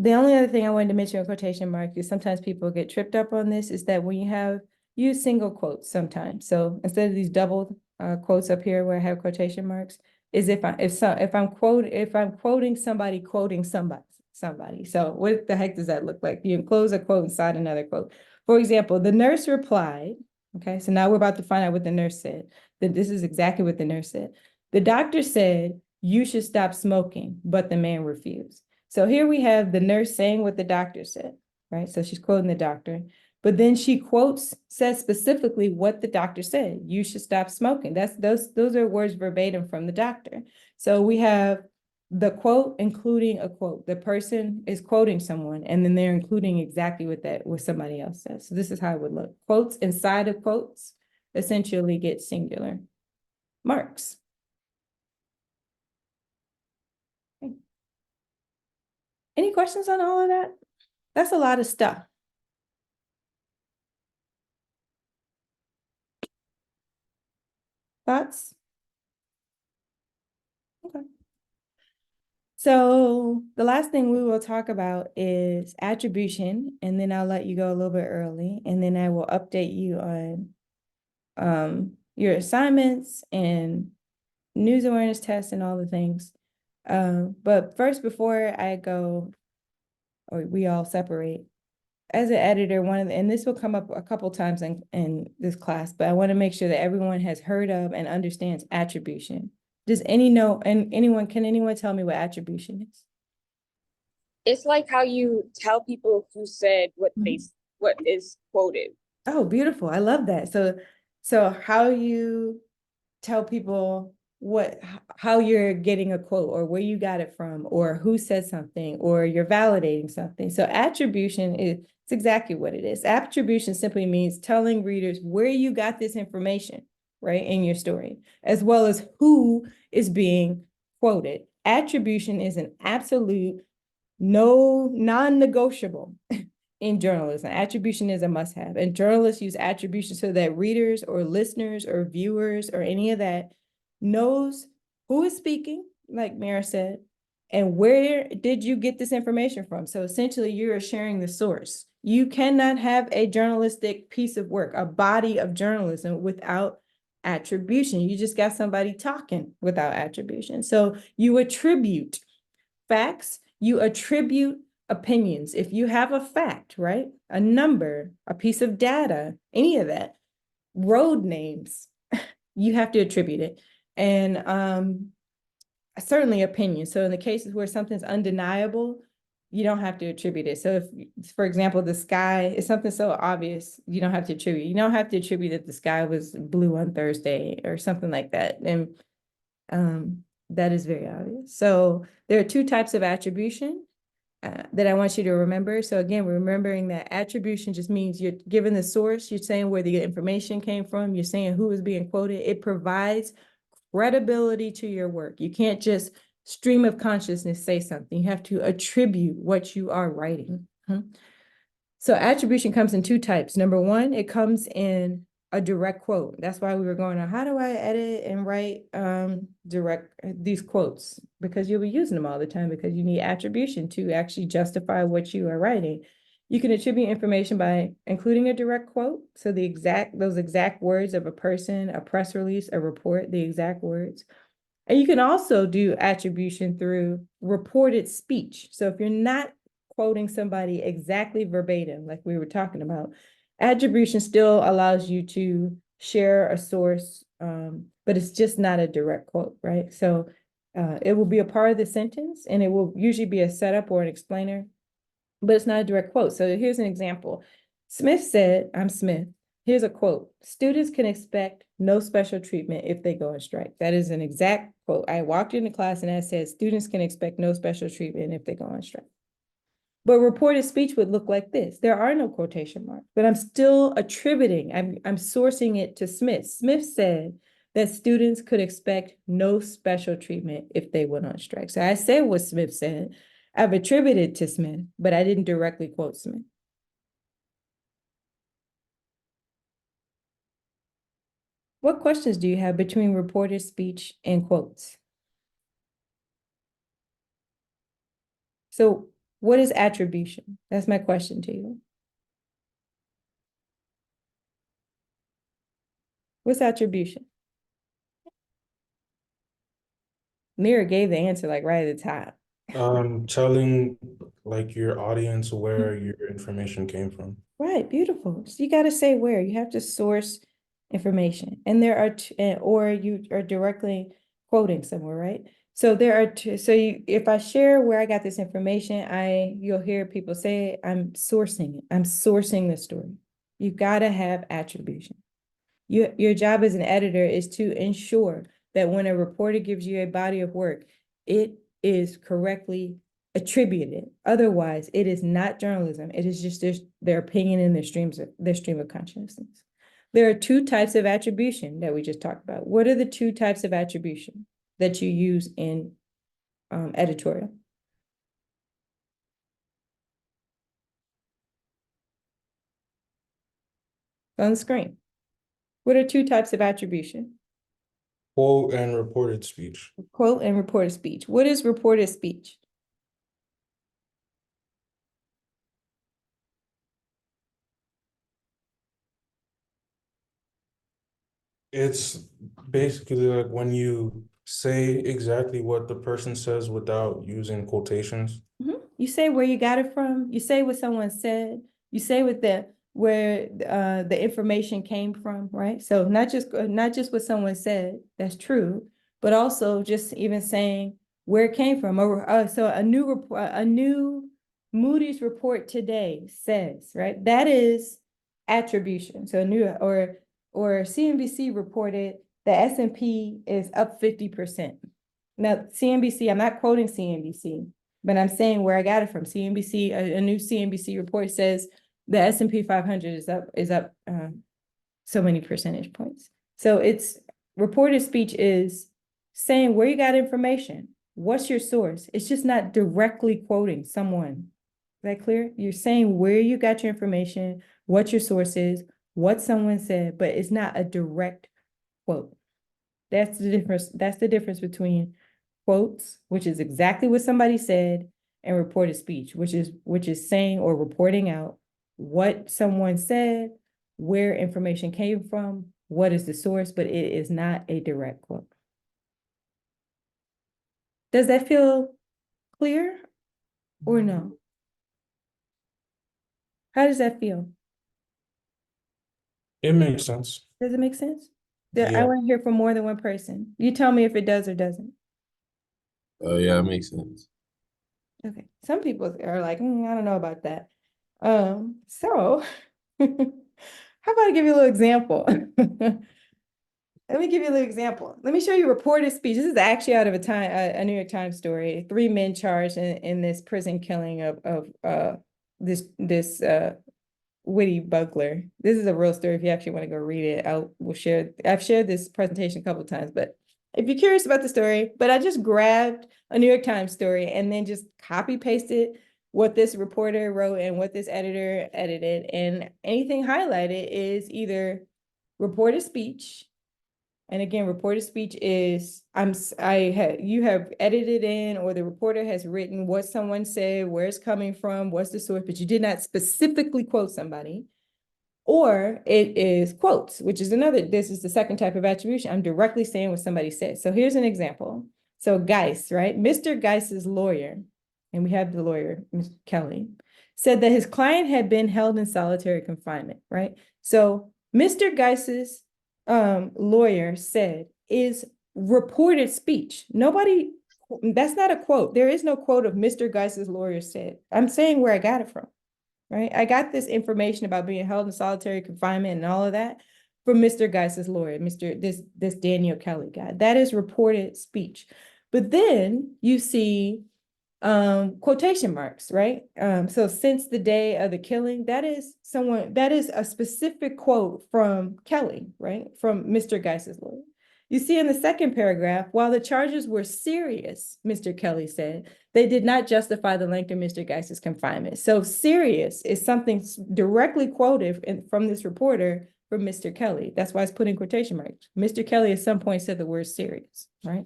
The only other thing I wanted to mention in quotation mark is sometimes people get tripped up on this, is that when you use single quotes sometimes. So instead of these double quotes up here where I have quotation marks, is if I'm quoting somebody quoting somebody. So what the heck does that look like? You enclose a quote inside another quote. For example, the nurse replied, okay, so now we're about to find out what the nurse said. That this is exactly what the nurse said. The doctor said, you should stop smoking, but the man refused. So here we have the nurse saying what the doctor said, right? So she's quoting the doctor, but then she says specifically what the doctor said. You should stop smoking. Those are words verbatim from the doctor. So we have the quote including a quote. The person is quoting someone, and then they're including exactly what somebody else says. So this is how it would look. Quotes inside of quotes essentially get singular marks. Any questions on all of that? That's a lot of stuff. Thoughts? Okay. So the last thing we will talk about is attribution, and then I'll let you go a little bit early, and then I will update you on your assignments and news awareness tests and all the things. But first, before I go, or we all separate, as an editor, and this will come up a couple times in this class, but I want to make sure that everyone has heard of and understands attribution. Can anyone tell me what attribution is? It's like how you tell people who said what what is quoted. Oh, beautiful. I love that. So how you tell people how you're getting a quote, or where you got it from, or who said something, or you're validating something. So attribution it's exactly what it is. Attribution simply means telling readers where you got this information, right, in your story, as well as who is being quoted. Attribution is an absolute non-negotiable in journalism. Attribution is a must-have, and journalists use attribution so that readers or listeners or viewers or any of that knows who is speaking, like Mara said, and where did you get this information from. So essentially, you're sharing the source. You cannot have a journalistic piece of work, a body of journalism, without attribution. You just got somebody talking without attribution. So you attribute facts, you attribute opinions. If you have a fact, right, a number, a piece of data, any of that, road names, you have to attribute it. And certainly opinion. So in the cases where something's undeniable, you don't have to attribute it. So if, for example, the sky is something so obvious, you don't have to attribute. You don't have to attribute that the sky was blue on Thursday or something like that. And that is very obvious. So there are two types of attribution that I want you to remember. So again, remembering that attribution just means you're given the source, you're saying where the information came from, you're saying who is being quoted. It provides credibility to your work. You can't just stream of consciousness say something. You have to attribute what you are writing. So attribution comes in two types. Number one, it comes in a direct quote. That's why we were going on, how do I edit and write these quotes? Because you'll be using them all the time, because you need attribution to actually justify what you are writing. You can attribute information by including a direct quote. So those exact words of a person, a press release, a report, the exact words. And you can also do attribution through reported speech. So if you're not quoting somebody exactly verbatim, like we were talking about, attribution still allows you to share a source, but it's just not a direct quote, right? So it will be a part of the sentence, and it will usually be a setup or an explainer, but it's not a direct quote. So here's an example. Smith said, I'm Smith. Here's a quote. Students can expect no special treatment if they go on strike. That is an exact quote. I walked into class and I said, students can expect no special treatment if they go on strike. But reported speech would look like this. There are no quotation marks, but I'm still attributing, I'm sourcing it to Smith. Smith said that students could expect no special treatment if they went on strike. So I said what Smith said. I've attributed to Smith, but I didn't directly quote Smith. What questions do you have between reported speech and quotes? So what is attribution? That's my question to you. What's attribution? Mira gave the answer like right at the top. Telling like your audience where your information came from. Right, beautiful. So you got to say where. You have to source information. And there are, or you are directly quoting somewhere, right? So there are two, so you, if I share where I got this information, you'll hear people say, I'm sourcing it. I'm sourcing the story. You got to have attribution. Your job as an editor is to ensure that when a reporter gives you a body of work, it is correctly attributed. Otherwise, it is not journalism. It is just their opinion and their stream of consciousness. There are two types of attribution that we just talked about. What are the two types of attribution that you use in editorial? On the screen. What are two types of attribution? Quote and reported speech. Quote and reported speech. What is reported speech? It's basically like when you say exactly what the person says without using quotations. You say where you got it from. You say what someone said. You say where the information came from, right? So not just what someone said, that's true, but also just even saying where it came from. So a new Moody's report today says, right? That is attribution. So or CNBC reported the S&P is up 50%. Now CNBC, I'm not quoting CNBC, but I'm saying where I got it from. CNBC, a new CNBC report says the S&P 500 is up so many percentage points. So it's reported speech is saying where you got information. What's your source? It's just not directly quoting someone. Is that clear? You're saying where you got your information, what your source is, what someone said, but it's not a direct quote. That's the difference. That's the difference between quotes, which is exactly what somebody said, and reported speech, which is saying or reporting out what someone said, where information came from, what is the source, but it is not a direct quote. Does that feel clear or no? How does that feel? It makes sense. Does it make sense? I Yeah. want to hear from more than one person. You tell me if it does or doesn't. Yeah, it makes sense. Okay. Some people are like, I don't know about that. So how about I give you a little example? Let me give you a little example. Let me show you reported speech. This is actually out of a New York Times story. 3 men charged in this prison killing of this witty bugler. This is a real story. If you actually want to go read it, I've shared this presentation a couple of times, but if you're curious about the story, but I just grabbed a New York Times story and then just copy pasted what this reporter wrote and what this editor edited, and anything highlighted is either reported speech. And again, reported speech is you have edited in, or the reporter has written what someone said, where it's coming from, what's the source, but you did not specifically quote somebody. Or it is quotes, which is this is the second type of attribution. I'm directly saying what somebody said. So here's an example. So Geis, right? Mr. Geis's lawyer, and we have the lawyer, Mr. Kelly, said that his client had been held in solitary confinement, right? So Mr. Geis's lawyer said is reported speech. That's not a quote. There is no quote of Mr. Geis's lawyer said. I'm saying where I got it from. Right? I got this information about being held in solitary confinement and all of that from Mr. Geis's lawyer, this Daniel Kelly guy. That is reported speech. But then you see quotation marks, right? So since the day of the killing, that is a specific quote from Kelly, right? From Mr. Geis's lawyer. You see in the second paragraph, while the charges were serious, Mr. Kelly said, they did not justify the length of Mr. Geis's confinement. So serious is something directly quoted from this reporter from Mr. Kelly. That's why it's put in quotation marks. Mr. Kelly at some point said the word serious, right?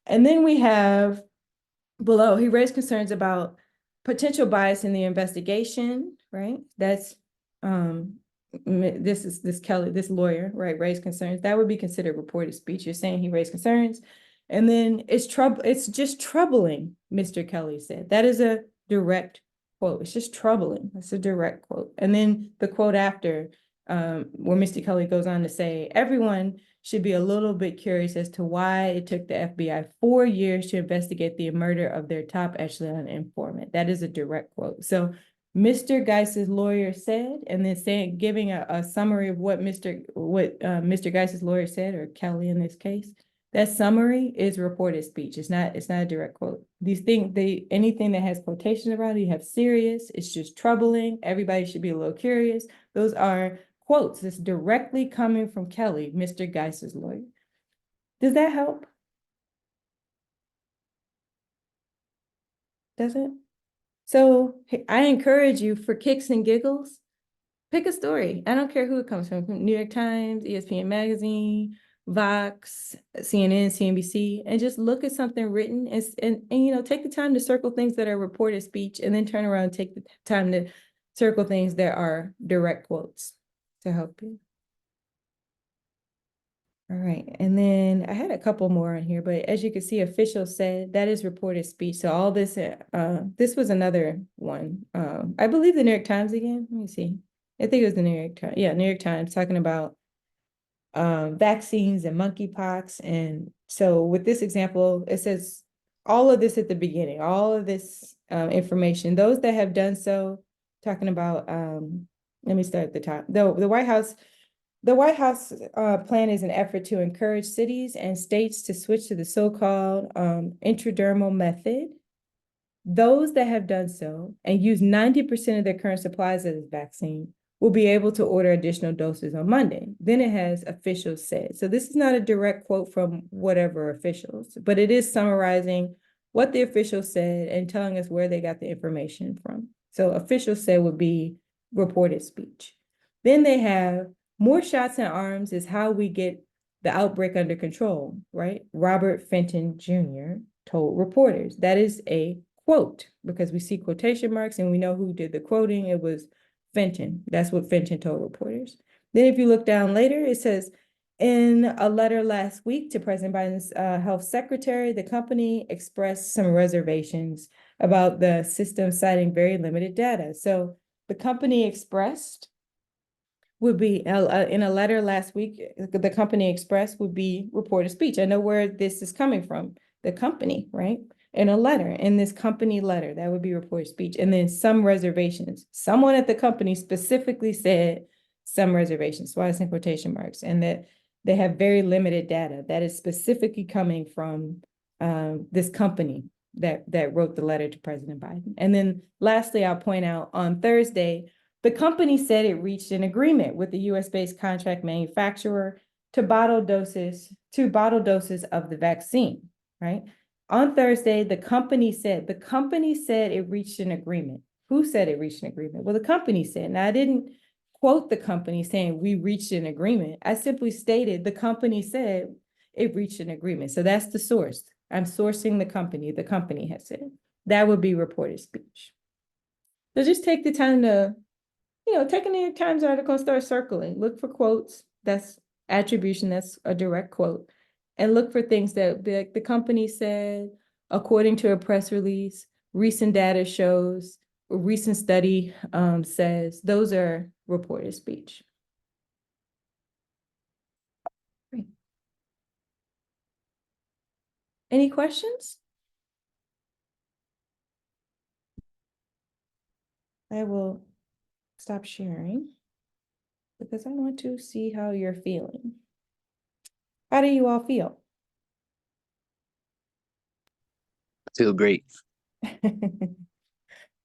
And then we have below, he raised concerns about potential bias in the investigation, right? That's this Kelly, this lawyer, right, raised concerns. That would be considered reported speech. You're saying he raised concerns. And then it's just troubling, Mr. Kelly said. That is a direct quote. It's just troubling. That's a direct quote. And then the quote after, where Mr. Kelly goes on to say, everyone should be a little bit curious as to why it took the FBI 4 years to investigate the murder of their top echelon informant. That is a direct quote. So Mr. Geis's lawyer said, and then giving a summary of what Mr. Geis's lawyer said, or Kelly in this case. That summary is reported speech. It's not a direct quote. These things, anything that has quotations around it, you have serious, it's just troubling. Everybody should be a little curious. Those are quotes that's directly coming from Kelly, Mr. Geis's lawyer. Does that help? Does it? So I encourage you, for kicks and giggles, pick a story. I don't care who it comes from New York Times, ESPN Magazine, Vox, CNN, CNBC, and just look at something written and take the time to circle things that are reported speech, and then turn around and take the time to circle things that are direct quotes to help you. All right, and then I had a couple more on here, but as you can see, officials said that is reported speech. So all this, this was another one. I believe the New York Times again. Let me see. I think it was the New York Times. Yeah, New York Times talking about vaccines and monkeypox. And so with this example, it says all of this at the beginning, all of this information, those that have done so, talking about, let me start at the top. The White House plan is an effort to encourage cities and states to switch to the so-called intradermal method. Those that have done so and use 90% of their current supplies of this vaccine will be able to order additional doses on Monday. Then it has officials said. So this is not a direct quote from whatever officials, but it is summarizing what the officials said and telling us where they got the information from. So officials said would be reported speech. Then they have more shots in arms is how we get the outbreak under control, right? Robert Fenton Jr. told reporters. That is a quote, because we see quotation marks and we know who did the quoting. It was Fenton. That's what Fenton told reporters. Then if you look down later, it says, in a letter last week to President Biden's health secretary, the company expressed some reservations about the system, citing very limited data. So the company expressed would be in a letter last week, the company expressed would be reported speech. I know where this is coming from, the company, right? In a letter, in this company letter, that would be reported speech. And then some reservations. Someone at the company specifically said some reservations, so I was in quotation marks, and that they have very limited data that is specifically coming from this company that wrote the letter to President Biden. And then lastly, I'll point out on Thursday, the company said it reached an agreement with the US-based contract manufacturer to bottle doses of the vaccine, right? On Thursday, the company said it reached an agreement. Who said it reached an agreement? Well, the company said. Now, I didn't quote the company saying we reached an agreement. I simply stated the company said it reached an agreement. So that's the source. I'm sourcing the company. The company has said. That would be reported speech. So just take the time to, take a New York Times article and start circling. Look for quotes. That's attribution. That's a direct quote. And look for things that the company said, according to a press release, recent data shows, a recent study says. Those are reported speech. Great. Any questions? I will stop sharing because I want to see how you're feeling. How do you all feel? I feel great.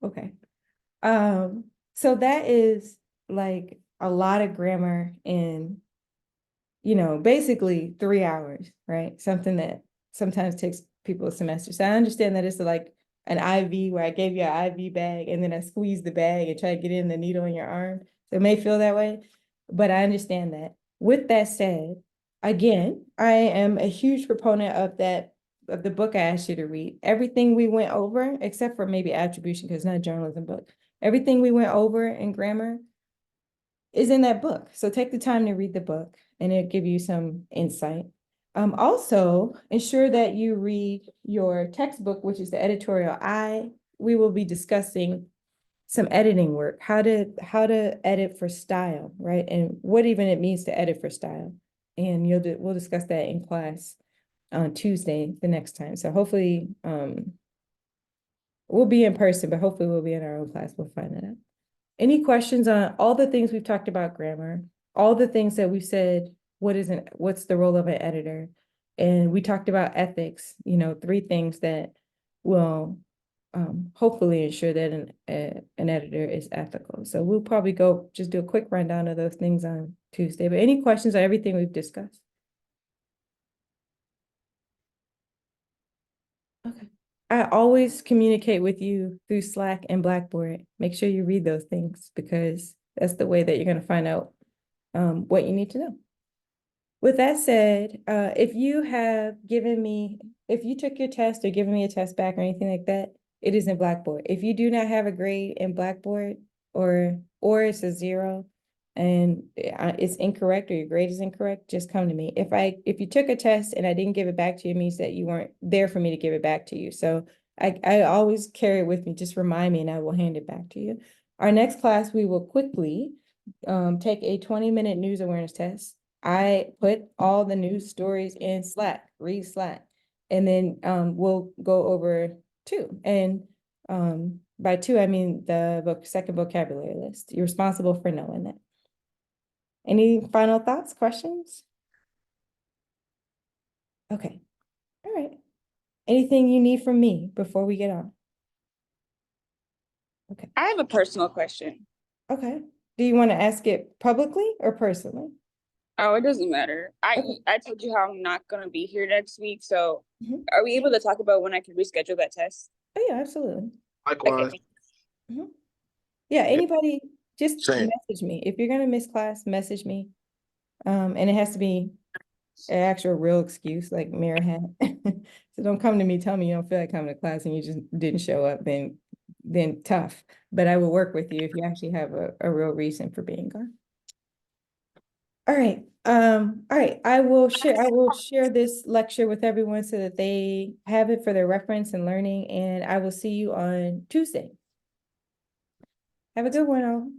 Okay. So that is like a lot of grammar in, basically 3 hours, right? Something that sometimes takes people a semester. So I understand that it's like an IV where I gave you an IV bag and then I squeeze the bag and try to get in the needle in your arm. So it may feel that way, but I understand that. With that said, again, I am a huge proponent of the book I asked you to read. Everything we went over, except for maybe attribution, because it's not a journalism book, everything we went over in grammar is in that book. So take the time to read the book and it'll give you some insight. Also, ensure that you read your textbook, which is the editorial I. We will be discussing some editing work, how to edit for style, right? And what even it means to edit for style. And we'll discuss that in class on Tuesday, the next time. So hopefully, we'll be in person, but hopefully we'll be in our own class. We'll find that out. Any questions on all the things we've talked about grammar, all the things that we've said, what's the role of an editor? And we talked about ethics, 3 things that will hopefully ensure that an editor is ethical. So we'll probably just do a quick rundown of those things on Tuesday. But any questions on everything we've discussed? Okay. I always communicate with you through Slack and Blackboard. Make sure you read those things because that's the way that you're going to find out what you need to know. With that said, if you took your test or given me a test back or anything like that, it is in Blackboard. If you do not have a grade in Blackboard or it's a 0 and it's incorrect or your grade is incorrect, just come to me. If you took a test and I didn't give it back to you, it means that you weren't there for me to give it back to you. So I always carry it with me. Just remind me and I will hand it back to you. Our next class, we will quickly take a 20-minute news awareness test. I put all the news stories in Slack, read Slack, and then we'll go over 2. And by 2, I mean the second vocabulary list. You're responsible for knowing that. Any final thoughts, questions? Okay. All right. Anything you need from me before we get on? Okay. I have a personal question. Okay. Do you want to ask it publicly or personally? Oh, it doesn't matter. Okay. I told you how I'm not gonna be here next week, so Mhm. are we able to talk about when I can reschedule that test? Oh, yeah, absolutely. Likewise. Yeah, anybody, just Same. message me. If you're gonna miss class, message me. And it has to be an actual real excuse, like Mira had. So don't come to me, tell me you don't feel like coming to class and you just didn't show up, then tough. But I will work with you if you actually have a real reason for being gone. All right. I will share this lecture with everyone so that they have it for their reference and learning, and I will see you on Tuesday. Have a good one, all.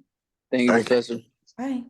Thank you, Thank you. Professor. Bye.